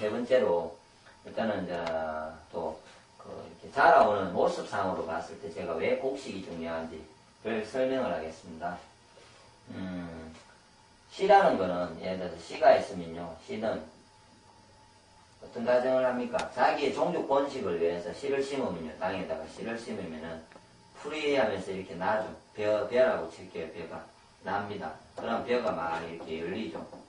세 번째로, 일단은, 또, 이렇게 자라오는 모습상으로 봤을 때 제가 왜 곡식이 중요한지를 설명을 하겠습니다. 씨라는 거는, 예를 들어서 씨가 있으면요, 씨는 어떤 가정을 합니까? 자기의 종족 번식을 위해서 씨를 심으면요, 땅에다가 씨를 심으면은 풀이 하면서 이렇게 나죠. 벼라고 칠게요, 벼가. 납니다. 그럼 벼가 막 이렇게 열리죠.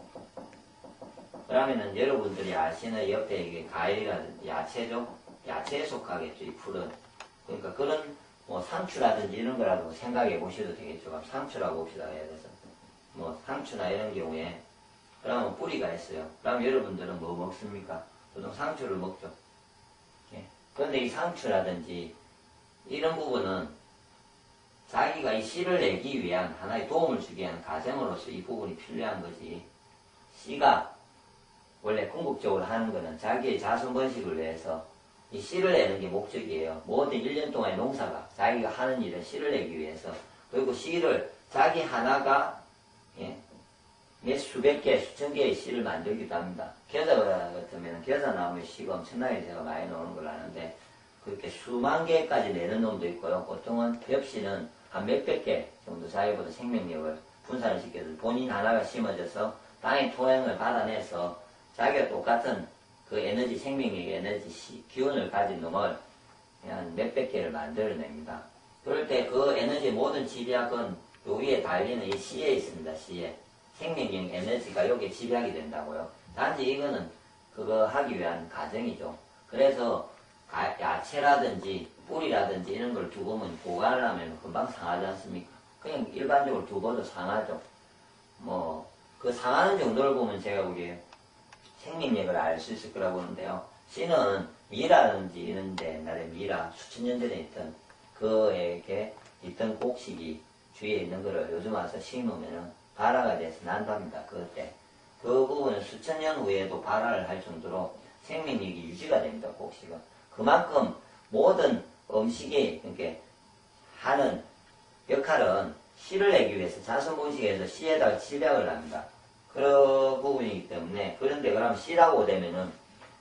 그러면은 여러분들이 아시는 옆에 이게 과일이라든지 야채죠? 야채에 속하겠죠, 이 풀은. 그러니까 그런 뭐 상추라든지 이런 거라도 생각해 보셔도 되겠죠. 그럼 상추라고 봅시다, 예를 들어서. 뭐 상추나 이런 경우에 그러면 뿌리가 있어요. 그럼 여러분들은 뭐 먹습니까? 보통 상추를 먹죠. 그런데 이 상추라든지 이런 부분은 자기가 이 씨를 내기 위한 하나의 도움을 주기 위한 과정으로서 이 부분이 필요한 거지. 씨가 원래 궁극적으로 하는 거는 자기의 자손 번식을 위해서 이 씨를 내는 게 목적이에요. 모든 1년 동안의 농사가 자기가 하는 일은 씨를 내기 위해서. 그리고 씨를 자기 하나가 몇 수백 개, 수천 개의 씨를 만들기도 합니다. 겨자 같으면 겨자나무의 씨가 엄청나게 제가 많이 나오는 걸 아는데 그렇게 수만 개까지 내는 놈도 있고요. 보통은 엽씨는 한 몇백 개 정도 자기보다 생명력을 분산을 시켜서 본인 하나가 심어져서 땅의 토양을 받아내서 자기가 똑같은 그 에너지, 생명력 에너지, 기운을 가진 놈을 한 몇백 개를 만들어냅니다. 그럴 때 그 에너지의 모든 집약은 요 위에 달리는 이 씨에 있습니다. 씨에. 생명력 에너지가 여기에 집약이 된다고요. 단지 이거는 그거 하기 위한 과정이죠. 그래서 야채라든지 뿌리라든지 이런 걸 두고면 보관을 하면 금방 상하지 않습니까? 그냥 일반적으로 두고도 상하죠. 뭐 그 상하는 정도를 보면 제가 보기에 생명력을 알 수 있을 거라고 보는데요. 씨는 미라든지 이런데 옛날에 미라 수천 년 전에 있던 그에게 있던 곡식이 주위에 있는 거를 요즘 와서 심으면은 발화가 돼서 난답니다. 그때 그 부분은 수천 년 후에도 발화를 할 정도로 생명력이 유지가 됩니다. 곡식은 그만큼 모든 음식이 이렇게 하는 역할은 씨를 내기 위해서 자손 번식에서 씨에다가 집약을 합니다. 그런 부분이기 때문에 그런데 그럼 씨라고 되면은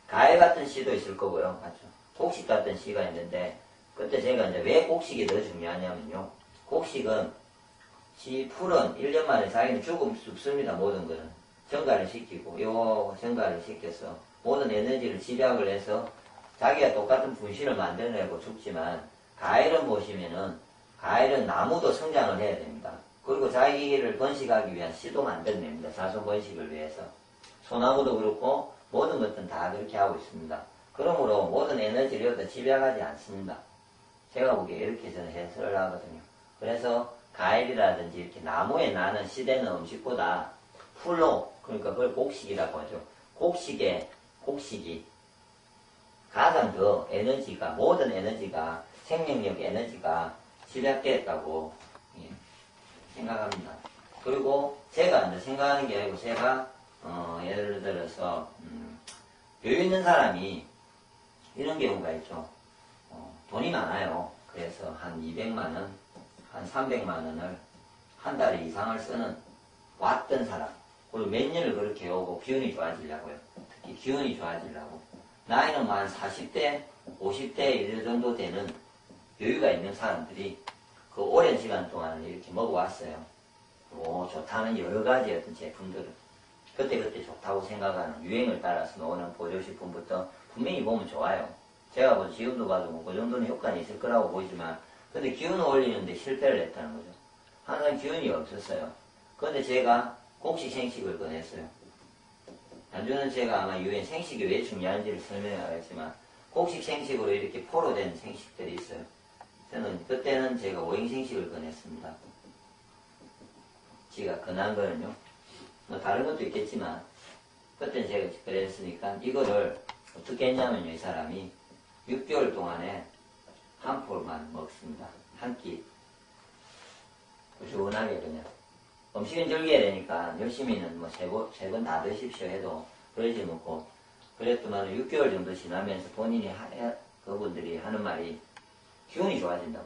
과일 같은 씨도 있을 거고요. 맞죠? 곡식 같은 씨가 있는데 그때 제가 이제 왜 곡식이 더 중요하냐면요. 곡식은 씨 풀은 1년 만에 자기는 죽습니다. 모든 거는. 정가를 시키고 요 정가를 시켜서 모든 에너지를 집약을 해서 자기가 똑같은 분신을 만들어내고 죽지만 과일은 보시면은 과일은 나무도 성장을 해야 됩니다. 그리고 자기를 번식하기 위한 씨도 만들어냅니다. 자손 번식을 위해서. 소나무도 그렇고 모든 것들은 다 그렇게 하고 있습니다. 그러므로 모든 에너지를 여기다 집약하지 않습니다. 제가 보기에 이렇게 저는 해설을 하거든요. 그래서 과일이라든지 이렇게 나무에 나는 씨되는 음식보다 풀로, 그러니까 그걸 곡식이라고 하죠. 곡식이 가장 더 에너지가, 모든 에너지가, 생명력 에너지가 집약되었다고 생각합니다. 그리고 제가 이제 생각하는 게 아니고 제가 예를 들어서 여유 있는 사람이 이런 경우가 있죠. 돈이 많아요. 그래서 한 200만원, 한 300만원을 한 달에 이상을 쓰는 왔던 사람. 그리고 몇 년을 그렇게 오고 기운이 좋아지려고요. 특히 기운이 좋아지려고. 나이는 뭐 한 40대, 50대 이 정도 되는 여유가 있는 사람들이 그 오랜 시간 동안 이렇게 먹어왔어요. 좋다는 여러 가지 어떤 제품들을 그때그때 좋다고 생각하는 유행을 따라서 나오는 보조식품부터 분명히 보면 좋아요. 제가 뭐 지금도 봐도 뭐 그 정도는 효과는 있을 거라고 보이지만 근데 기운을 올리는데 실패를 했다는 거죠. 항상 기운이 없었어요. 그런데 제가 곡식 생식을 권했어요. 나중에는 제가 아마 유엔 생식이 왜 중요한지를 설명하겠지만 곡식 생식으로 이렇게 포로 된 생식들이 있어요. 저는 그때는 제가 오행 생식을 권했습니다. 지가 권한 거는요. 뭐 다른 것도 있겠지만 그때는 제가 그랬으니까 이거를 어떻게 했냐면요. 이 사람이 6개월 동안에 한 포만 먹습니다. 한 끼. 시원하게 그냥. 음식은 즐겨야 되니까 열심히는 뭐 세 번 다 드십시오 해도 그러지 않고 그랬더만 6개월 정도 지나면서 본인이 그분들이 하는 말이 기운이 좋아진다고.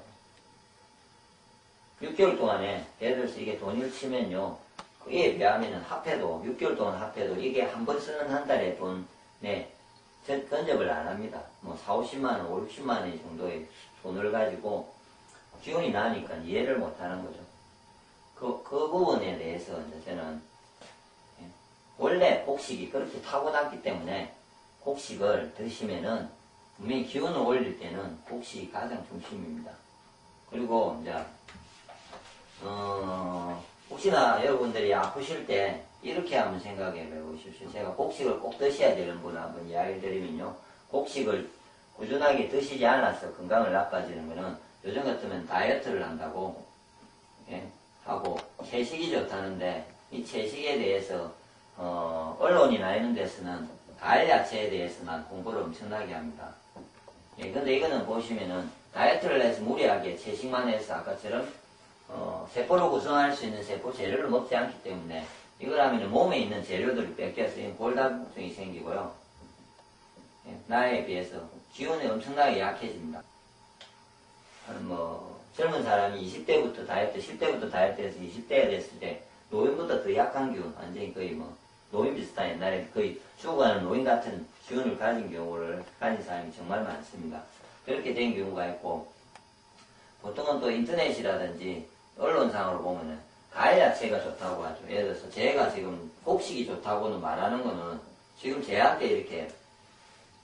6개월 동안에 예를 들어서 이게 돈을 치면요. 그에 비하면은 합해도 6개월 동안 합해도 이게 한 번 쓰는 한 달의 돈에 근접을 안 합니다. 뭐 4, 50만원, 5, 60만원 정도의 돈을 가지고 기운이 나니까 이해를 못 하는 거죠. 그 부분에 대해서 이제 저는 원래 곡식이 그렇게 타고났기 때문에 곡식을 드시면은 분명히 기운을 올릴 때는 곡식이 가장 중심입니다. 그리고 이제 혹시나 여러분들이 아프실 때 이렇게 한번 생각해 보십시오. 제가 곡식을 꼭 드셔야 되는 분 한번 이야기 드리면요. 곡식을 꾸준하게 드시지 않아서 건강을 나빠지는 거는 요즘 같으면 다이어트를 한다고 하고 채식이 좋다는데 이 채식에 대해서 언론이나 이런 데서는 과일 야채에 대해서만 홍보를 엄청나게 합니다. 근데 이거는 보시면은 다이어트를 해서 무리하게 채식만 해서 아까처럼 세포를 구성할 수 있는 세포 재료를 먹지 않기 때문에 이걸 하면 몸에 있는 재료들을 뺏겨서 골다공증이 생기고요. 나이에 비해서 기운이 엄청나게 약해집니다. 젊은 사람이 20대부터 다이어트, 10대부터 다이어트해서 20대가 됐을 때 노인보다 더 약한 기운, 완전히 거의 노인 비슷한 옛날에 거의 죽어가는 노인 같은 기운을 가진 사람이 정말 많습니다. 그렇게 된 경우가 있고, 보통은 또 인터넷이라든지 언론상으로 보면은 과일 야채가 좋다고 하죠. 예를 들어서 제가 지금 곡식이 좋다고는 말하는 거는 지금 제한테 이렇게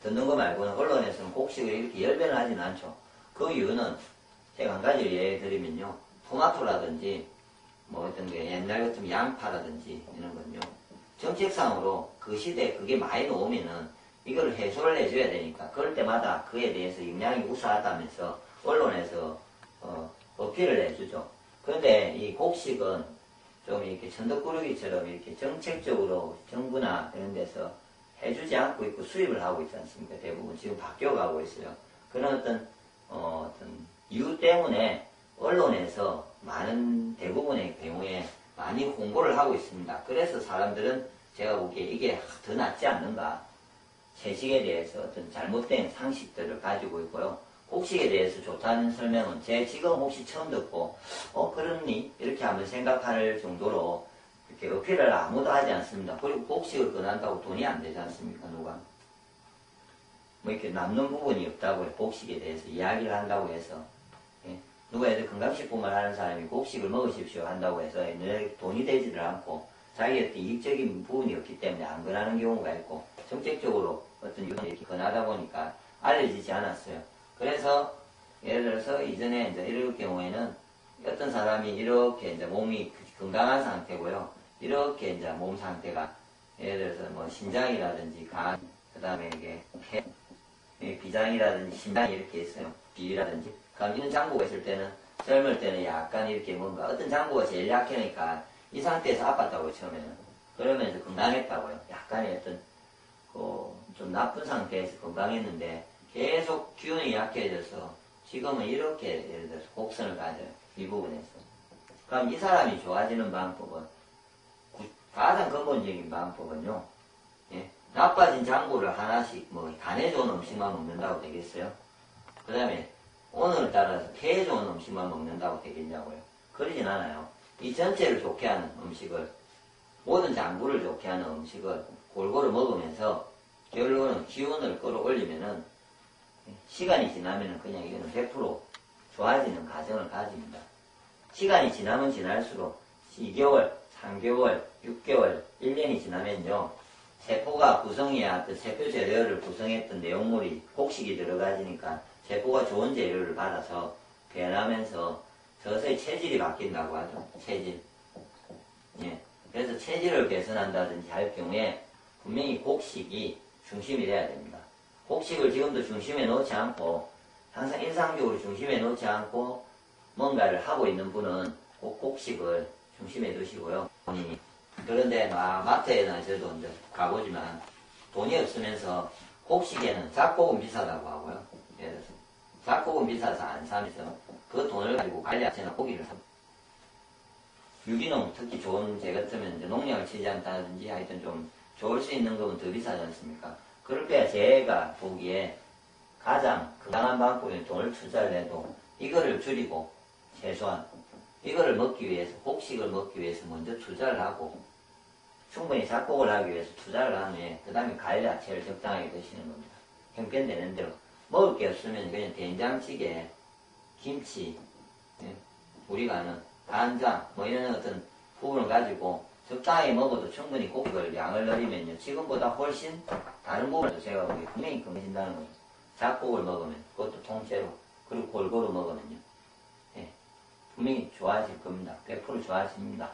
듣는 거 말고는 언론에서는 곡식을 이렇게 열변을 하진 않죠. 그 이유는 제가 한 가지 예를 드리면요. 토마토라든지 어떤 게 옛날 같으면 양파라든지 이런 건요. 정책상으로 그 시대에 그게 많이 나오면은 이걸 해소를 해줘야 되니까 그럴 때마다 그에 대해서 영향이 우수하다면서 언론에서 어필을 해주죠. 그런데 이 곡식은 좀 이렇게 천덕꾸러기처럼 이렇게 정책적으로 정부나 이런 데서 해주지 않고 있고 수입을 하고 있지 않습니까? 대부분 지금 바뀌어가고 있어요. 그런 어떤 이유 때문에 언론에서 대부분의 경우에 많이 홍보를 하고 있습니다. 그래서 사람들은 제가 보기에 이게 더 낫지 않는가. 채식에 대해서 어떤 잘못된 상식들을 가지고 있고요. 곡식에 대해서 좋다는 설명은 지금 혹시 처음 듣고 그렇니? 이렇게 한번 생각할 정도로 이렇게 어필을 아무도 하지 않습니다. 그리고 곡식을 권한다고 돈이 안 되지 않습니까? 누가? 이렇게 남는 부분이 없다고 해요. 곡식에 대해서 이야기를 한다고 해서. 누가 애들 건강식품을 하는 사람이 곡식을 먹으십시오 한다고 해서 돈이 되지를 않고 자기한테 이익적인 부분이 없기 때문에 안 권하는 경우가 있고 정책적으로 어떤 이유는 이렇게 권하다 보니까 알려지지 않았어요. 그래서 예를 들어서 이전에 이제 이럴 경우에는 어떤 사람이 이렇게 이제 몸이 건강한 상태고요. 이렇게 이제 몸 상태가 예를 들어서 심장이라든지 간, 그 다음에 이게 비장이라든지 심장이 이렇게 있어요. 비라든지. 그럼 이런 장부가 있을 때는 젊을 때는 약간 이렇게 뭔가 어떤 장부가 제일 약하니까 이 상태에서 아팠다고요, 처음에는. 그러면서 건강했다고요. 약간의 어떤 좀 나쁜 상태에서 건강했는데 계속 기운이 약해져서 지금은 이렇게 예를 들어서 곡선을 가져요. 이 부분에서. 그럼 이 사람이 좋아지는 방법은 가장 근본적인 방법은요. 나빠진 장부를 하나씩 간에 좋은 음식만 먹는다고 되겠어요? 그 다음에 오늘을 따라서 폐에 좋은 음식만 먹는다고 되겠냐고요? 그러진 않아요. 이 전체를 좋게 하는 음식을, 모든 장부를 좋게 하는 음식을 골고루 먹으면서 결론은 기운을 끌어올리면은 시간이 지나면은 그냥 이거는 100% 좋아지는 과정을 가집니다. 시간이 지나면 지날수록 2개월, 3개월, 6개월, 1년이 지나면요. 세포가 구성해야 그 세포 재료를 구성했던 내용물이 곡식이 들어가지니까 세포가 좋은 재료를 받아서 변하면서 서서히 체질이 바뀐다고 하죠. 체질. 그래서 체질을 개선한다든지 할 경우에 분명히 곡식이 중심이 돼야 됩니다. 곡식을 지금도 중심에 놓지 않고 항상 일상적으로 중심에 놓지 않고 뭔가를 하고 있는 분은 꼭 곡식을 중심에 두시고요. 본인이. 그런데 마트에나 저도 이제 가보지만 돈이 없으면서 곡식에는 잡곡은 비싸다고 하고요. 예를 들어서 잡곡은 비싸서 안 사면서 그 돈을 가지고 관리하시는 고기를 삽니다. 유기농 특히 좋은 제 같으면 이제 농약을 치지 않다든지 하여튼 좀 좋을 수 있는 거면 더 비싸지 않습니까? 그럴 때 제가 보기에 가장 건강한 방법인 돈을 투자를 해도 이거를 줄이고 최소한 이거를 먹기 위해서 곡식을 먹기 위해서 먼저 투자를 하고 충분히 작곡을 하기 위해서 투자를 한 후에 그 다음에 과일 야채를 적당하게 드시는 겁니다. 형편되는 대로. 먹을 게 없으면 그냥 된장찌개, 김치, 예, 우리가 아는 간장 뭐 이런 어떤 부분을 가지고 적당히 먹어도 충분히 고기를 양을 넣으면요 지금보다 훨씬 다른 부분을 제가 보기에 분명히 건강해진다는 거죠. 잡곡을 먹으면 그것도 통째로 그리고 골고루 먹으면요 예, 분명히 좋아질 겁니다. 100% 좋아집니다.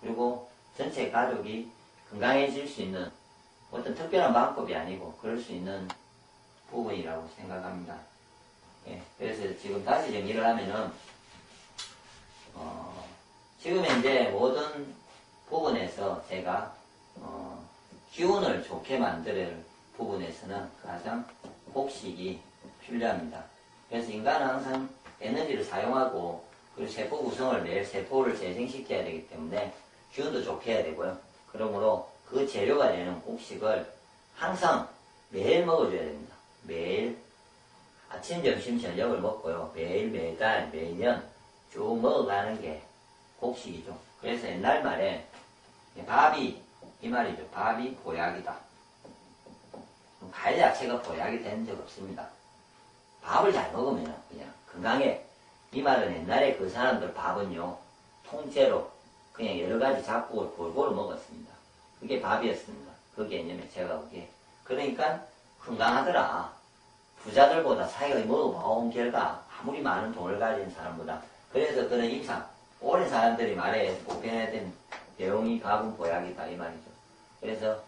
그리고 전체 가족이 건강해질 수 있는 어떤 특별한 방법이 아니고 그럴 수 있는 부분이라고 생각합니다. 예, 그래서 지금 다시 정리를 하면은 지금 현재 모든 부분에서 제가 기운을 좋게 만들 부분에서는 가장 곡식이 필요합니다. 그래서 인간은 항상 에너지를 사용하고 그리고 세포 구성을 매일 세포를 재생시켜야 되기 때문에 기운도 좋게 해야 되고요. 그러므로 그 재료가 되는 곡식을 항상 매일 먹어줘야 됩니다. 매일 아침, 점심, 저녁을 먹고요. 매일, 매달, 매년 쭉 먹어가는 게 곡식이죠. 그래서 옛날 말에 밥이 이 말이죠. 밥이 보약이다. 과일 야채가 보약이 된 적 없습니다. 밥을 잘 먹으면 그냥 건강해. 이 말은 옛날에 그 사람들 밥은요 통째로 그냥 여러 가지 잡곡을 골고루 먹었습니다. 그게 밥이었습니다. 그 개념에 제가 보기에. 그러니까 건강하더라. 부자들보다 사이가 먹어봐온 결과 아무리 많은 돈을 가진 사람보다. 그래서 그런 임상 오랜 사람들이 말해 보편화된 내용이 밥은 보약이다 이 말이죠. 그래서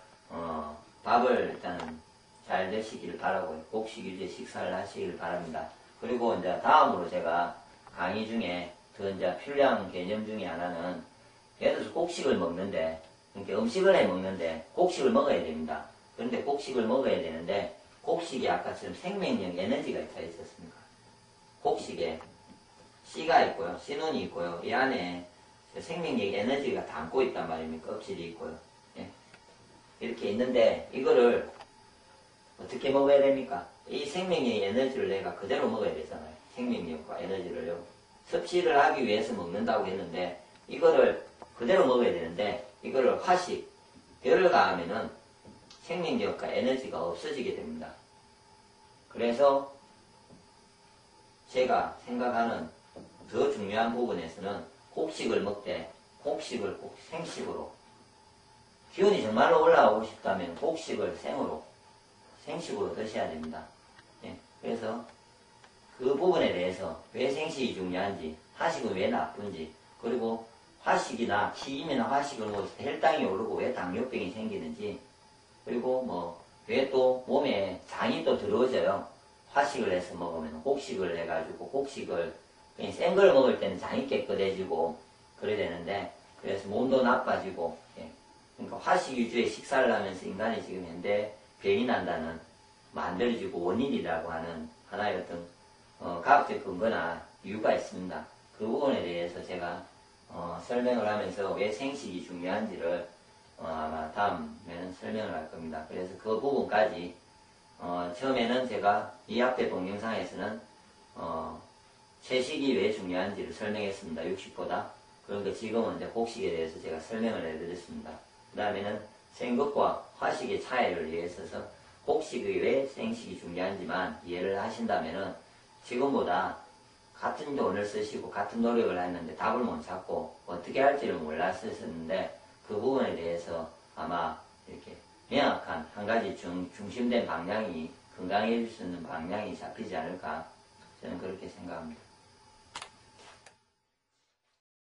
밥을 일단 잘 드시길 바라고요. 곡식 위주의 식사를 하시길 바랍니다. 그리고 이제 다음으로 제가 강의 중에 더 이제 필요한 개념 중에 하나는 예를 들어서 곡식을 먹는데 그러니까 음식을 해 먹는데 곡식을 먹어야 됩니다. 그런데 곡식을 먹어야 되는데 곡식이 아까처럼 생명력 에너지가 있다 했었습니까? 곡식에 씨가 있고요. 씨눈이 있고요. 이 안에 생명력 에너지가 담고 있단 말입니다. 껍질이 있고요. 예. 이렇게 있는데 이거를 어떻게 먹어야 됩니까? 이 생명력 에너지를 내가 그대로 먹어야 되잖아요. 생명력과 에너지를요. 섭취를 하기 위해서 먹는다고 했는데 이거를 그대로 먹어야 되는데 이거를 화식, 열을 가하면은 생명력과 에너지가 없어지게 됩니다. 그래서 제가 생각하는 더 중요한 부분에서는 곡식을 먹되 곡식을 꼭 생식으로 기운이 정말로 올라가고 싶다면 곡식을 생식으로 드셔야 됩니다. 예, 그래서 그 부분에 대해서 왜 생식이 중요한지 화식은 왜 나쁜지 그리고 화식이나 튀김이나 화식을 먹어서 혈당이 오르고 왜 당뇨병이 생기는지 그리고 뭐 왜 또 몸에 장이 또 들어오져요. 화식을 해서 먹으면 곡식을 해가지고 곡식을 그냥 센 걸 먹을 때는 장이 깨끗해지고 그래야 되는데 그래서 몸도 나빠지고 예. 그러니까 화식 위주의 식사를 하면서 인간이 지금 현대 병이 난다는 만들어지고 원인이라고 하는 하나의 어떤 과학적 근거나 이유가 있습니다. 그 부분에 대해서 제가 설명을 하면서 왜 생식이 중요한지를 아마 다음에는 설명을 할 겁니다. 그래서 그 부분까지 처음에는 제가 이 앞에 동영상에서는 채식이 왜 중요한지를 설명했습니다. 육식보다. 그런데 지금은 이제 곡식에 대해서 제가 설명을 해드렸습니다. 그 다음에는 생것과 화식의 차이를 위해서 곡식이 왜 생식이 중요한지만 이해를 하신다면은 지금보다 같은 돈을 쓰시고 같은 노력을 했는데 답을 못 찾고 어떻게 할지를 몰랐었는데 그 부분에 대해서 아마 이렇게 명확한 한 가지 중심된 방향이 건강해질 수 있는 방향이 잡히지 않을까 저는 그렇게 생각합니다.